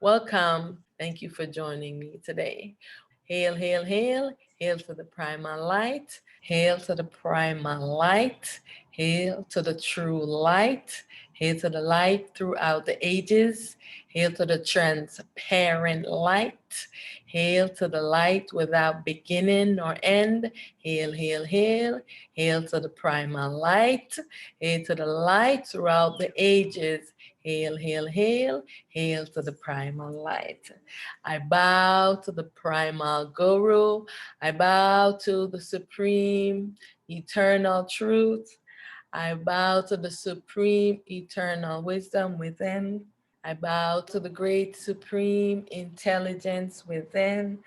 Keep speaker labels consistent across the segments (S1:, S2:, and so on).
S1: Welcome. Thank you for joining me today. Hail, hail, hail. Hail to the primal light. Hail to the primal light. Hail to the true light. Hail to the light throughout the ages. Hail to the transparent light. Hail to the light without beginning nor end. Hail, hail, hail. Hail to the primal light. Hail to the light throughout the ages. Hail, hail, hail. Hail to the primal light. I bow to the primal guru. I bow to the supreme eternal truth. I bow to the supreme eternal wisdom within. I bow to the great supreme intelligence within.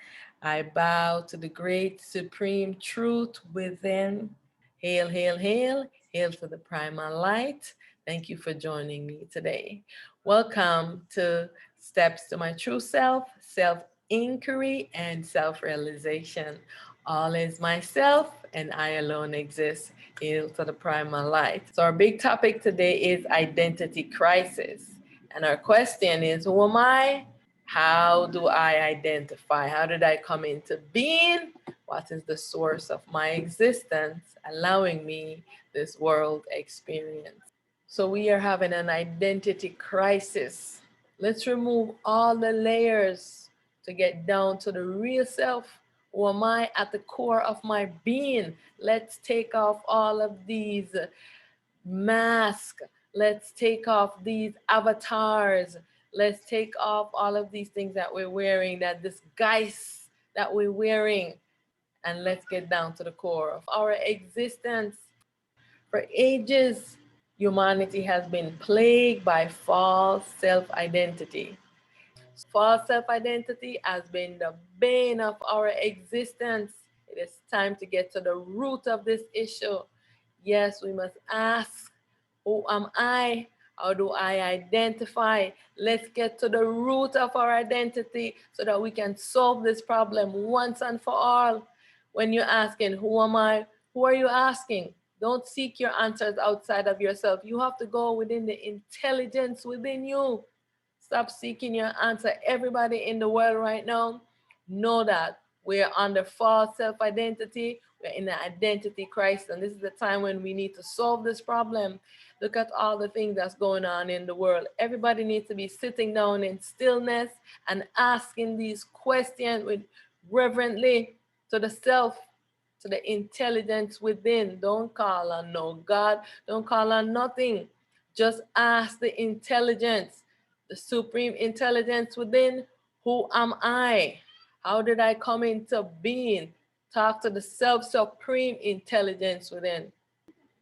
S1: I bow to the great supreme truth within. Hail, hail, hail. Hail to the primal light. Thank you for joining me today. Welcome to Steps to My True Self, Self Inquiry, and Self Realization. All is myself, and I alone exist. Hail to the primal light. So, our big topic today is identity crisis. And our question is, who am I? How do I identify? How did I come into being? What is the source of my existence, allowing me this world experience? So we are having an identity crisis. Let's remove all the layers to get down to the real self. Who am I at the core of my being? Let's take off all of these masks. Let's take off these avatars. Let's take off all of these things that we're wearing, that disguise that we're wearing, and let's get down to the core of our existence. For ages, humanity has been plagued by false self identity. False self identity has been the bane of our existence. It is time to get to the root of this issue. Yes, we must ask, who am I? How do I identify? Let's get to the root of our identity so that we can solve this problem once and for all. When you're asking, who am I? Who are you asking? Don't seek your answers outside of yourself. You have to go within the intelligence within you. Stop seeking your answer. Everybody in the world right now, know that we're under false self-identity. We're in an identity crisis. And this is the time when we need to solve this problem. Look at all the things that's going on in the world. Everybody needs to be sitting down in stillness and asking these questions with reverently to the self, to the intelligence within. Don't call on no God. Don't call on nothing. Just ask the intelligence, the supreme intelligence within. Who am I? How did I come into being? Talk to the self supreme intelligence within.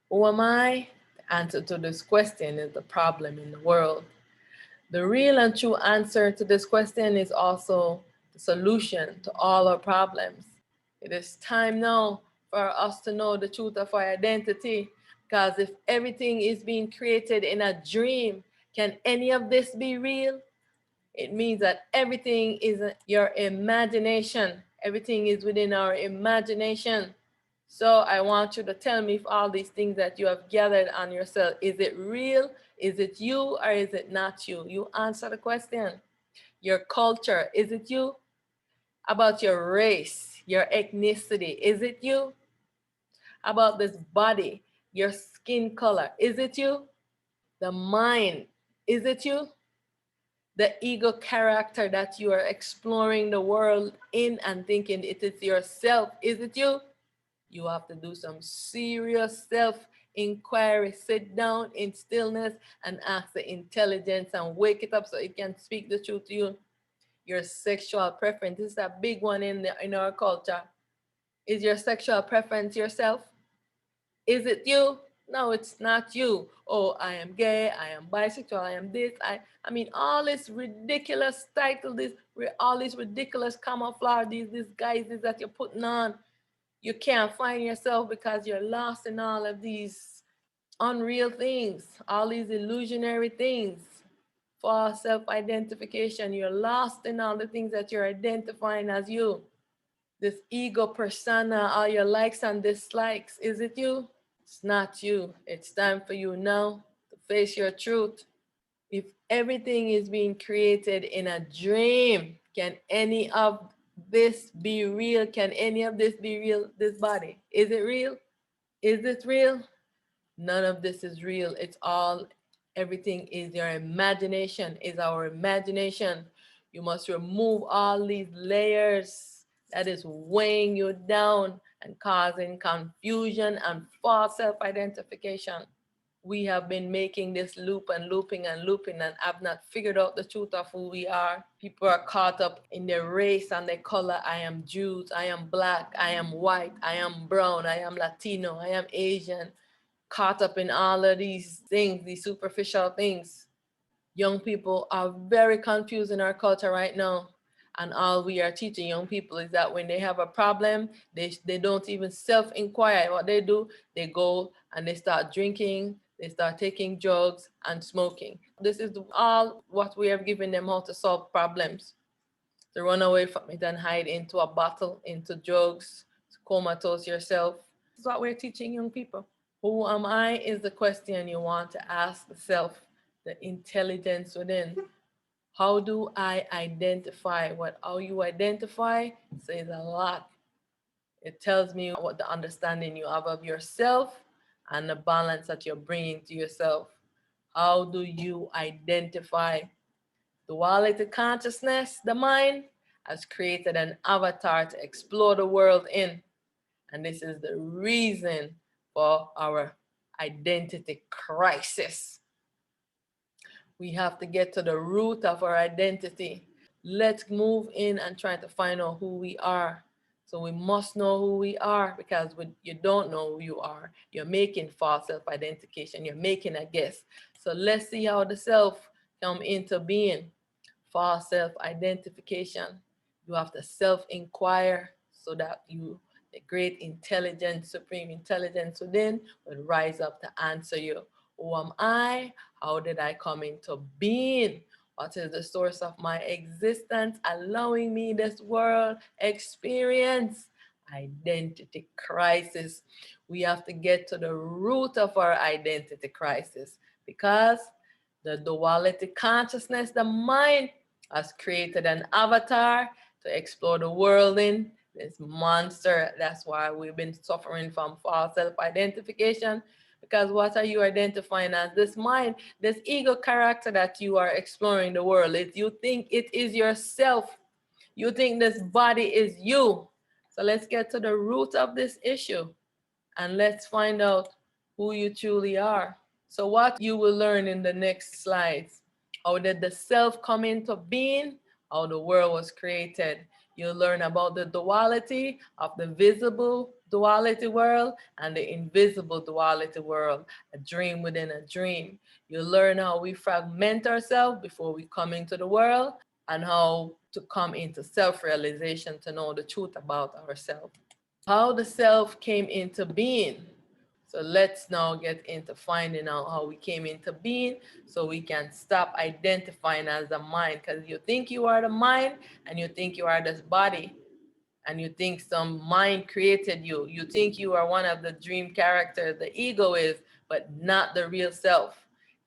S1: Who am I? The answer to this question is the problem in the world. The real and true answer to this question is also the solution to all our problems. It is time now for us to know the truth of our identity, because if everything is being created in a dream, can any of this be real? It means that everything is your imagination. Everything is within our imagination. So I want you to tell me if all these things that you have gathered on yourself, is it real? Is it you or is it not you? You answer the question. Your culture, is it you? About your race, your ethnicity, is it you? About this body, your skin color, is it you? The mind, is it you? The ego character that you are exploring the world in and thinking it is yourself, is it you? You have to do some serious self inquiry. Sit down in stillness and ask the intelligence and wake it up so it can speak the truth to you. Your sexual preference, this is a big one in our culture. Is your sexual preference yourself? Is it you? No, it's not you. Oh, I am gay, I am bisexual, I am this. I mean, all this ridiculous title, all these ridiculous camouflage, these disguises that you're putting on. You can't find yourself because you're lost in all of these unreal things, all these illusionary things. False self-identification. You're lost in all the things that you're identifying as you. This ego persona, all your likes and dislikes. Is it you? It's not you. It's time for you now to face your truth. If Everything is being created in a dream. Can any of this be real? Can any of this be real? This body, is it real? Is this real? None of this is real. It's all, everything is your imagination, is our imagination. You must remove all these layers that is weighing you down and causing confusion and false self-identification. We have been making this loop and looping and looping and have not figured out the truth of who we are. People are caught up in their race and their color. I am Jews, I am black, I am white, I am brown, I am Latino, I am Asian. Caught up in all of these things, these superficial things. Young people are very confused in our culture right now. And all we are teaching young people is that when they have a problem, they don't even self-inquire. What they do, they go and they start drinking, they start taking drugs and smoking. This is all what we have given them, how to solve problems. To run away from it and hide into a bottle, into drugs, to comatose yourself. This is what we're teaching young people. Who am I is the question you want to ask the self, the intelligence within. How do I identify? How you identify says a lot. It tells me what the understanding you have of yourself and the balance that you're bringing to yourself. How do you identify? Duality consciousness, the mind, has created an avatar to explore the world in. And this is the reason for our identity crisis. We have to get to the root of our identity. Let's move in and try to find out who we are. So we must know who we are, because when you don't know who you are, you're making false self-identification, you're making a guess. So let's see how the self come into being. False self-identification. You have to self-inquire so that you, the great intelligence, supreme intelligence within, will rise up to answer you. Who am I? How did I come into being? What is the source of my existence, allowing me this world experience? Identity crisis. We have to get to the root of our identity crisis, because the duality consciousness, the mind, has created an avatar to explore the world in. This monster. That's why we've been suffering from false self-identification. Because what are you identifying as? This mind, this ego character that you are exploring the world. You think it is yourself. You think this body is you. So let's get to the root of this issue and let's find out who you truly are. So what you will learn in the next slides: how did the self come into being, how the world was created. You'll learn about the duality of the visible duality world and the invisible duality world, a dream within a dream. You'll learn how we fragment ourselves before we come into the world, and how to come into self-realization to know the truth about ourselves. How the self came into being. So let's now get into finding out how we came into being, so we can stop identifying as the mind. Because you think you are the mind, and you think you are this body, and you think some mind created you. You think you are one of the dream characters, the ego is, but not the real self.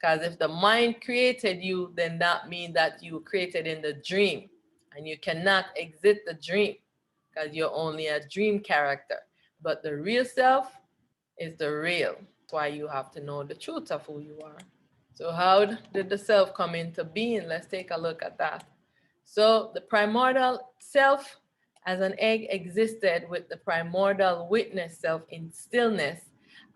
S1: Because if the mind created you, then that means that you created in the dream, and you cannot exit the dream, because you're only a dream character. But the real self is the real. That's why you have to know the truth of who you are. So how did the self come into being? Let's take a look at that. So the primordial self as an egg existed with the primordial witness self in stillness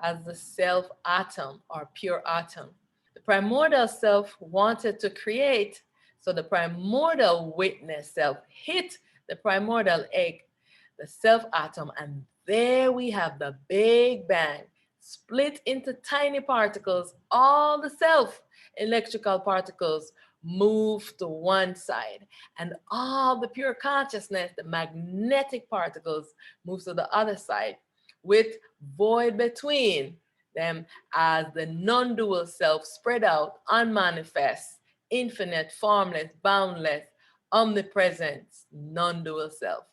S1: as the self atom, or pure atom. The primordial self wanted to create, so the primordial witness self hit the primordial egg, the self atom, and there we have the Big Bang, split into tiny particles. All the self electrical particles move to one side, and all the pure consciousness, the magnetic particles, moves to the other side, with void between them as the non-dual self spread out, unmanifest, infinite, formless, boundless, omnipresent, non-dual self.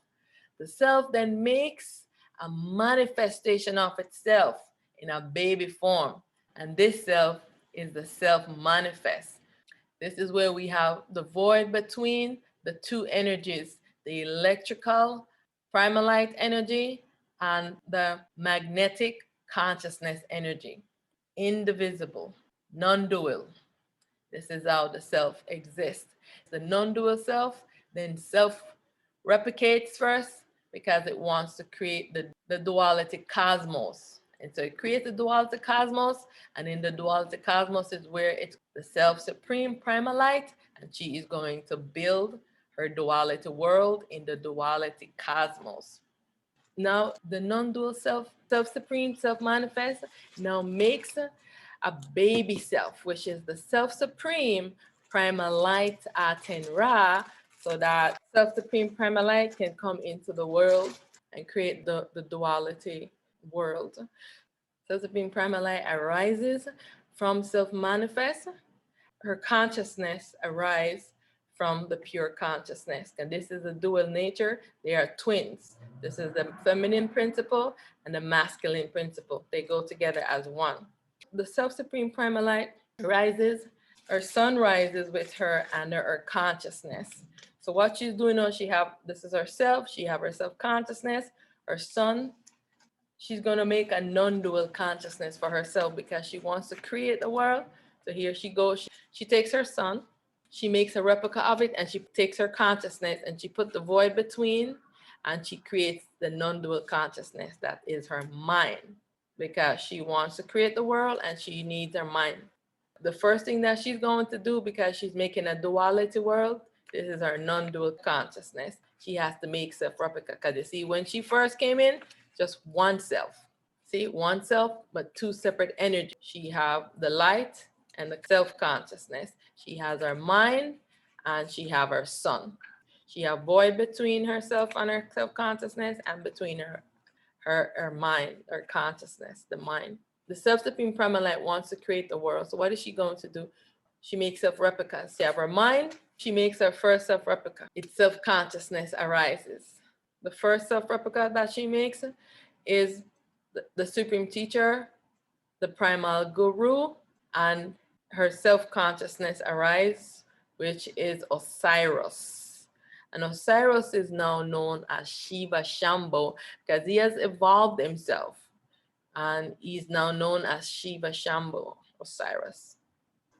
S1: The self then makes a manifestation of itself in a baby form, and this self is the self manifest. This is where we have the void between the two energies, the electrical primal light energy and the magnetic consciousness energy. Indivisible, non-dual. This is how the self exists. The non-dual self, then self replicates first because it wants to create the duality cosmos. And so it creates the duality cosmos, and in the duality cosmos is where it's the self supreme primal light, and she is going to build her duality world in the duality cosmos. Now the non-dual self, self-supreme, self-manifest, now makes a baby self, which is the self-supreme primal light Aten Ra, so that self-supreme primal light can come into the world and create the duality world. Self-supreme primal light arises from self-manifest. Her consciousness arises from the pure consciousness. And this is a dual nature. They are twins. This is the feminine principle and the masculine principle. They go together as one. The self-supreme primal light rises, her sun rises with her under her consciousness. So what she's doing now, this is herself, she have her self-consciousness, her sun, she's gonna make a non-dual consciousness for herself because she wants to create the world. So here she goes, she takes her sun, she makes a replica of it, and she takes her consciousness and she put the void between, and she creates the non-dual consciousness that is her mind, because she wants to create the world and she needs her mind. The first thing that she's going to do, because she's making a duality world, this is her non-dual consciousness. She has to make self-replica, because you see, when she first came in, just one self. See, one self, but two separate energies. She have the light and the self-consciousness. She has her mind and she have her sun. She have void between herself and her self-consciousness, and between her mind, her consciousness, the mind. The self-supreme primal light wants to create the world. So what is she going to do? She makes self-replicas. She have her mind. She makes her first self-replica. Its self-consciousness arises. The first self-replica that she makes is the supreme teacher, the primal guru, and her self-consciousness arises, which is Osiris. And Osiris is now known as Shiva Shambhu because he has evolved himself, and he's now known as Shiva Shambhu, Osiris.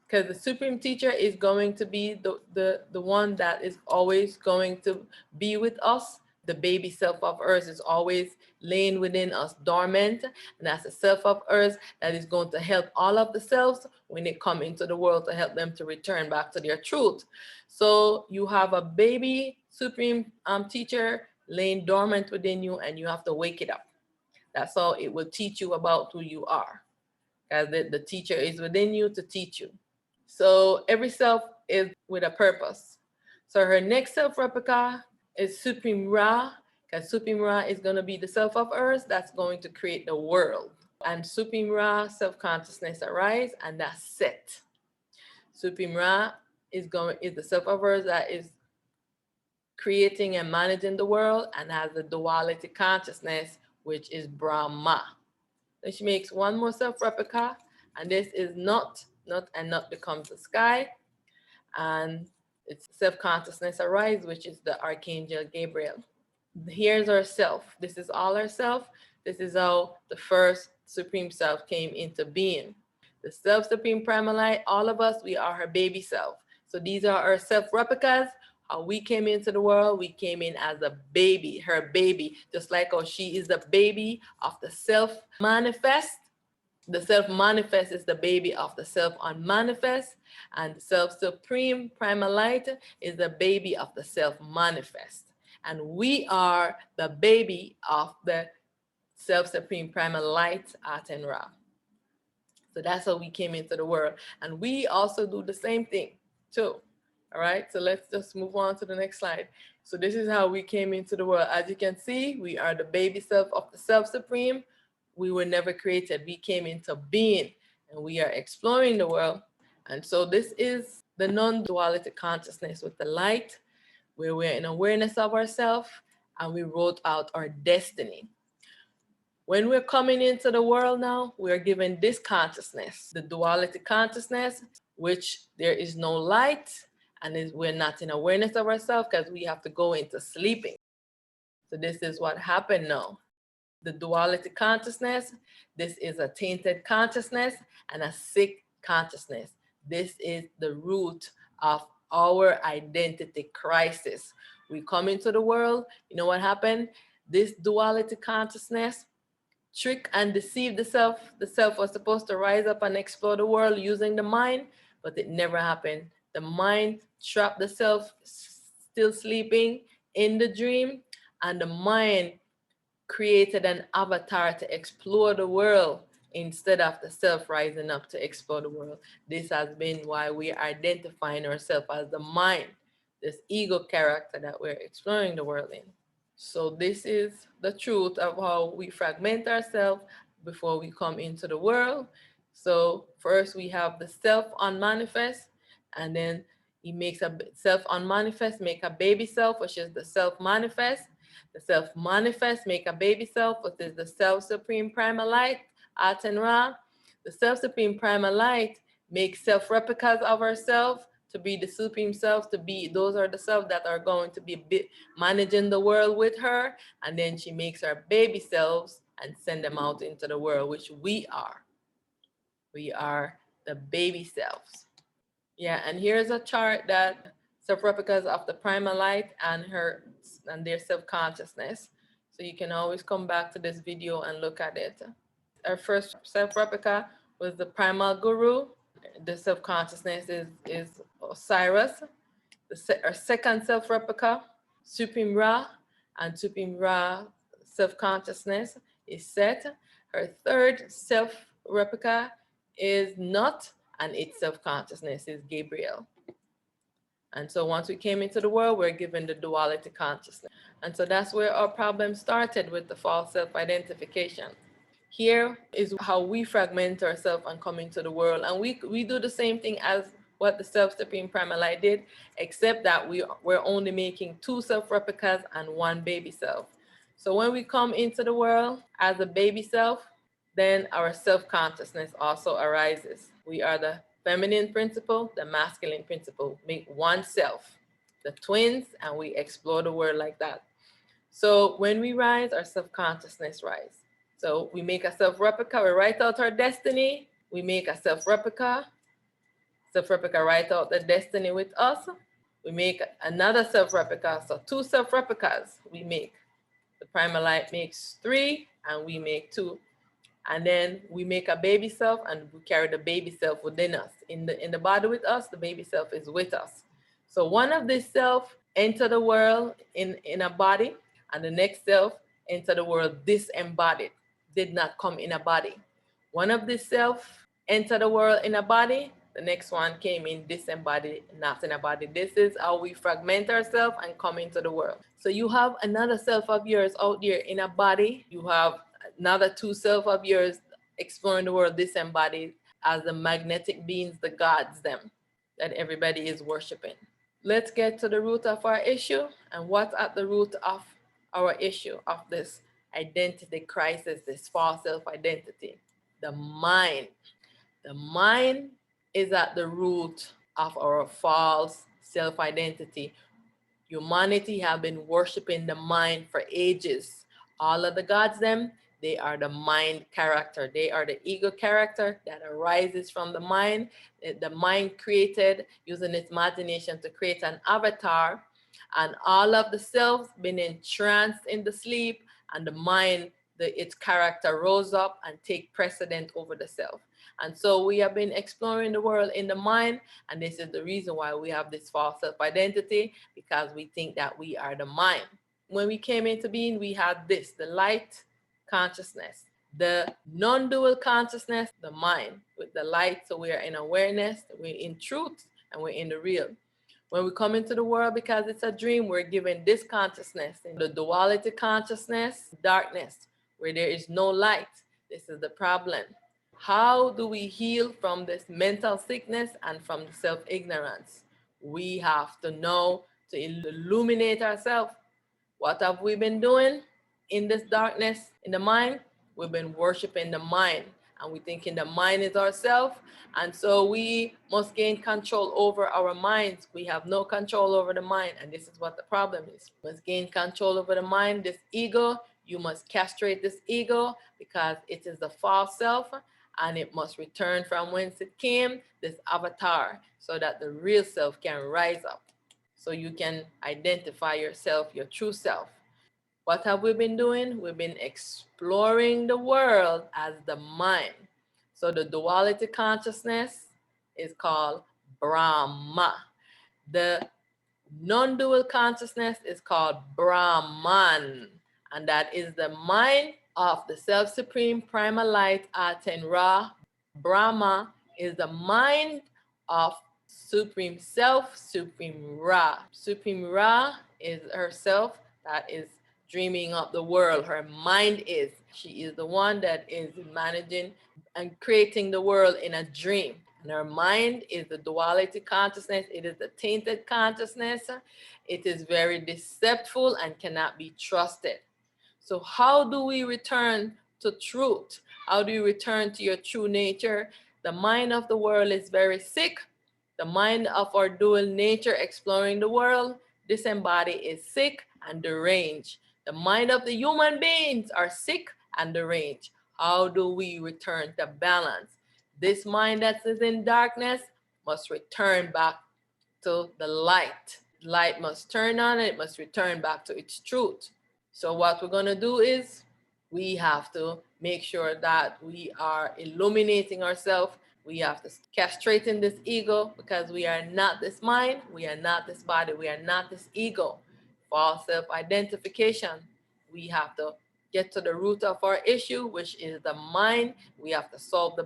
S1: Because the supreme teacher is going to be the one that is always going to be with us. The baby self of earth is always laying within us dormant, and that's the self of earth that is going to help all of the selves when they come into the world, to help them to return back to their truth. So you have a baby supreme teacher laying dormant within you, and you have to wake it up. That's how it will teach you about who you are, because the teacher is within you to teach you. So every self is with a purpose. So her next self replica is Supreme Ra, because Supreme Ra is going to be the self of earth that's going to create the world. And Supreme Ra self-consciousness arise, and that's Set. Supreme Ra is the self of earth that is creating and managing the world, and has the duality consciousness, which is Brahma. Then she makes one more self-replica, and this is Nut, and Nut becomes the sky, and its self-consciousness arises, which is the Archangel Gabriel. Here's our self. This is all our self. This is how the first Supreme Self came into being. The self-supreme primal light, all of us, we are her baby self. So these are our self-replicas. How we came into the world, we came in as a baby, her baby, just like how she is the baby of the self-manifest. The self-manifest is the baby of the self-unmanifest, and the self-supreme primal light is the baby of the self-manifest. And we are the baby of the self-supreme primal light, Aten Ra. So that's how we came into the world. And we also do the same thing too. All right, so let's just move on to the next slide. So this is how we came into the world. As you can see, we are the baby self of the self-supreme. We were never created. We came into being, and we are exploring the world. And so this is the non-duality consciousness with the light, where we're in awareness of ourselves, and we wrote out our destiny. When we're coming into the world now, we're given this consciousness, the duality consciousness, which there is no light, and we're not in awareness of ourselves because we have to go into sleeping. So this is what happened now. The duality consciousness, this is a tainted consciousness and a sick consciousness. This is the root of our identity crisis. We come into the world, you know what happened? This duality consciousness trick and deceive the self. The self was supposed to rise up and explore the world using the mind, but it never happened. The mind trapped the self still sleeping in the dream, and the mind created an avatar to explore the world instead of the self rising up to explore the world. This has been why we are identifying ourselves as the mind, this ego character that we're exploring the world in. So this is the truth of how we fragment ourselves before we come into the world. So first we have the self unmanifest, and then he makes a self unmanifest, make a baby self, which is the self manifest. The self manifest, make a baby self, which is the self supreme primal light, Aten Ra. The self supreme primal light makes self replicas of ourselves to be the supreme self, to be, those are the self that are going to be managing the world with her. And then she makes her baby selves and send them out into the world, which we are. We are the baby selves. Yeah, and here's a chart that self-replicas of the primal light and their self-consciousness. So you can always come back to this video and look at it. Our first self-replica was the primal guru. The self-consciousness is Osiris. Our second self-replica, Supreme Ra, and Supreme Ra self-consciousness is Set. Her third self-replica is Nut, and its self-consciousness is Gabriel. And so once we came into the world, we're given the duality consciousness. And so that's where our problem started, with the false self-identification. Here is how we fragment ourselves and come into the world. And we do the same thing as what the self-supreme primal light did, except that we're only making 2 self-replicas and 1 baby self. So when we come into the world as a baby self, then our self-consciousness also arises. We are the feminine principle, the masculine principle, make 1 self, the twins, and we explore the world like that. So when we rise, our self-consciousness rise. So we make a self-replica, we write out our destiny, we make a self-replica write out the destiny with us, we make another self-replica, so 2 self-replicas we make. The primal light makes 3 and we make 2. And then we make a baby self and we carry the baby self within us. In the body with us, the baby self is with us. So one of this self enter the world in a body, and the next self enter the world disembodied, did not come in a body. One of this self enter the world in a body, the next one came in disembodied, not in a body. This is how we fragment ourselves and come into the world. So you have another self of yours out there in a body. You have another 2 self of yours exploring the world disembodied as the magnetic beings, the gods, them that everybody is worshiping. Let's get to the root of our issue. And what's at the root of our issue of this identity crisis, this false self-identity? The mind. The mind is at the root of our false self-identity. Humanity have been worshiping the mind for ages. All of the gods, them, they are the mind character. They are the ego character that arises from the mind. The mind created using its imagination to create an avatar, and all of the selves been entranced in the sleep, and the mind, its character rose up and take precedent over the self. And so we have been exploring the world in the mind, and this is the reason why we have this false self-identity, because we think that we are the mind. When we came into being, we had this, the light consciousness, the non-dual consciousness, the mind with the light. So we are in awareness, we're in truth, and we're in the real. When we come into the world, because it's a dream, we're given this consciousness, the duality consciousness, darkness, where there is no light. This is the problem. How do we heal from this mental sickness and from the self-ignorance? We have to know to illuminate ourselves. What have we been doing in this darkness in the mind? We've been worshiping the mind, and we think in the mind is ourself. And so we must gain control over our minds. We have no control over the mind, and this is what the problem is. You must gain control over the mind, this ego. You must castrate this ego because it is the false self, and it must return from whence it came, this avatar, so that the real self can rise up. So you can identify yourself, your true self. What have we been doing? We've been exploring the world as the mind. So the duality consciousness is called Brahma. The non-dual consciousness is called Brahman. And that is the mind of the self-supreme primal light, Aten Ra. Brahma is the mind of Supreme Self, Supreme Ra. Supreme Ra is herself that is dreaming up the world. Her mind is. She is the one that is managing and creating the world in a dream. And her mind is the duality consciousness. It is the tainted consciousness. It is very deceitful and cannot be trusted. So how do we return to truth? How do you return to your true nature? The mind of the world is very sick. The mind of our dual nature exploring the world, disembodied, is sick and deranged. The mind of the human beings are sick and deranged. How do we return to balance? This mind that is in darkness must return back to the light. Light must turn on, it must return back to its truth. So what we're going to do is we have to make sure that we are illuminating ourselves. We have to castrate in this ego, because we are not this mind, we are not this body, we are not this ego. False self-identification. We have to get to the root of our issue, which is the mind. We have to solve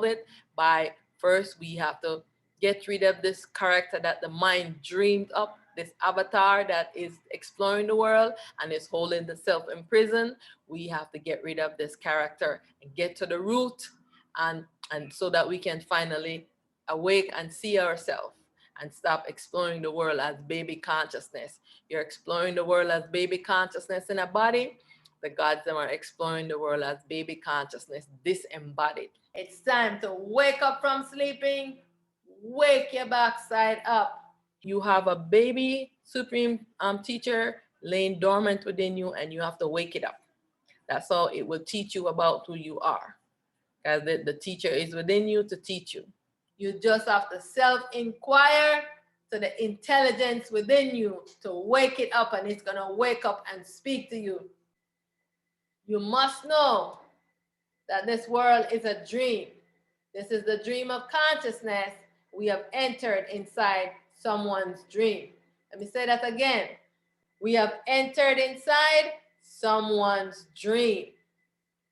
S1: it by, first we have to get rid of this character that the mind dreamed up, this avatar that is exploring the world and is holding the self in prison. We have to get rid of this character and get to the root, and so that we can finally awake and see ourselves and stop exploring the world as baby consciousness. You're exploring the world as baby consciousness in a body. The gods are exploring the world as baby consciousness disembodied. It's time to wake up from sleeping. Wake your backside up. You have a baby supreme teacher laying dormant within you, and you have to wake it up. That's how it will teach you about who you are. Because the teacher is within you to teach you. You just have to self-inquire to the intelligence within you to wake it up, and it's going to wake up and speak to you. You must know that this world is a dream. This is the dream of consciousness. We have entered inside someone's dream. Let me say that again. We have entered inside someone's dream.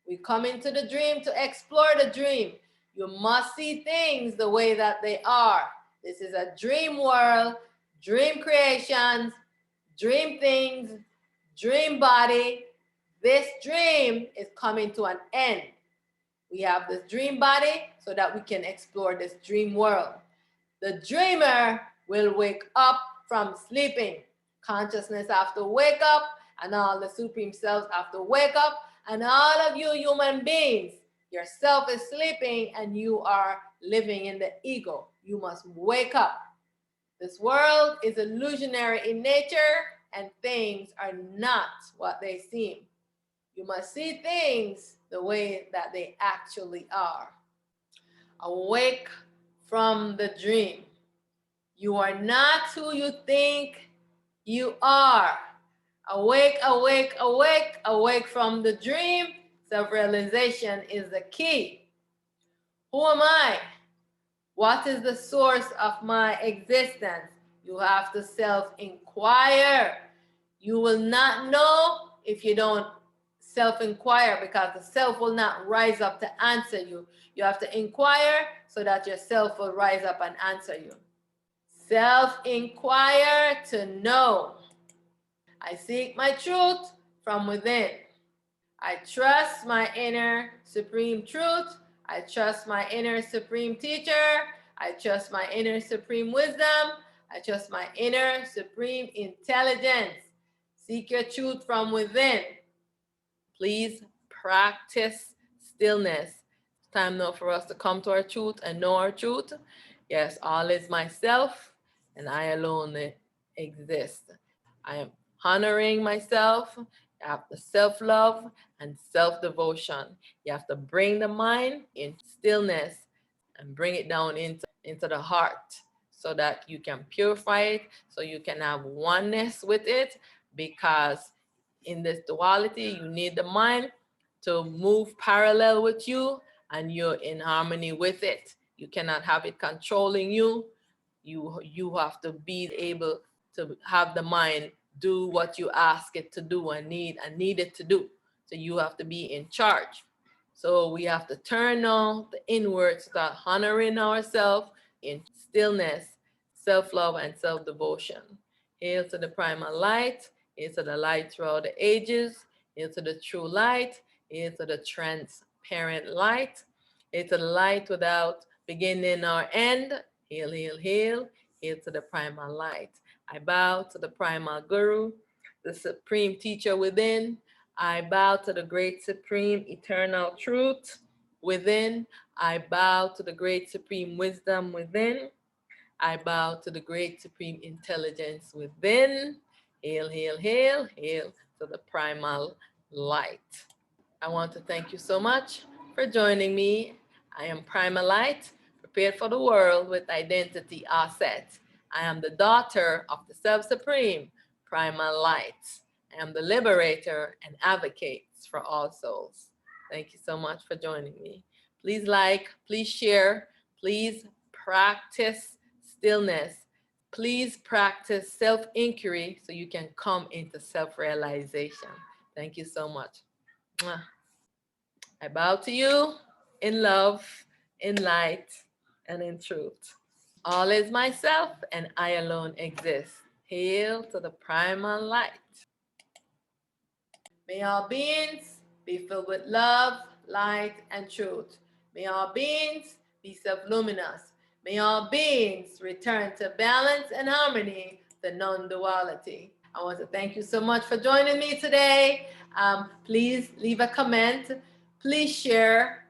S1: We come into the dream to explore the dream. You must see things the way that they are. This is a dream world, dream creations, dream things, dream body. This dream is coming to an end. We have this dream body so that we can explore this dream world. The dreamer will wake up from sleeping. Consciousness have to wake up, and all the supreme selves have to wake up, and all of you human beings, yourself is sleeping and you are living in the ego. You must wake up. This world is illusionary in nature, and things are not what they seem. You must see things the way that they actually are. Awake from the dream. You are not who you think you are. Awake, awake, awake, awake from the dream. Self-realization is the key. Who am I? What is the source of my existence? You have to self-inquire. You will not know if you don't self-inquire, because the self will not rise up to answer you. You have to inquire so that your self will rise up and answer you. Self-inquire to know. I seek my truth from within. I trust my inner supreme truth. I trust my inner supreme teacher. I trust my inner supreme wisdom. I trust my inner supreme intelligence. Seek your truth from within. Please practice stillness. time now for us to come to our truth and know our truth. Yes, all is myself, and I alone exist. I am honoring myself. You have the self-love and self-devotion. You have to bring the mind in stillness and bring it down into the heart so that you can purify it, so you can have oneness with it, because in this duality, you need the mind to move parallel with you and you're in harmony with it. You cannot have it controlling you. You have to be able to have the mind do what you ask it to do and need it to do. So you have to be in charge. So we have to turn on the inward, start honoring ourselves in stillness, self-love, and self-devotion. Hail to the primal light, hail to the light throughout the ages, hail to the true light, hail to the transparent light, hail to the light without beginning or end. Hail, hail, hail, hail to the primal light. I bow to the primal guru, the supreme teacher within. I bow to the great supreme eternal truth within. I bow to the great supreme wisdom within. I bow to the great supreme intelligence within. Hail, hail, hail, hail to the primal light. I want to thank you so much for joining me. I am Primal Light, prepared for the world with identity all set. I am the daughter of the Self-Supreme, Primal Light. I am the liberator and advocate for all souls. Thank you so much for joining me. Please like, please share, please practice stillness. Please practice self-inquiry so you can come into self-realization. Thank you so much. I bow to you in love, in light, and in truth. All is myself, and I alone exist. Hail to the primal light. May all beings be filled with love, light, and truth. May all beings be self-luminous. May all beings return to balance and harmony, the non-duality. I want to thank you so much for joining me today. Please leave a comment. Please share.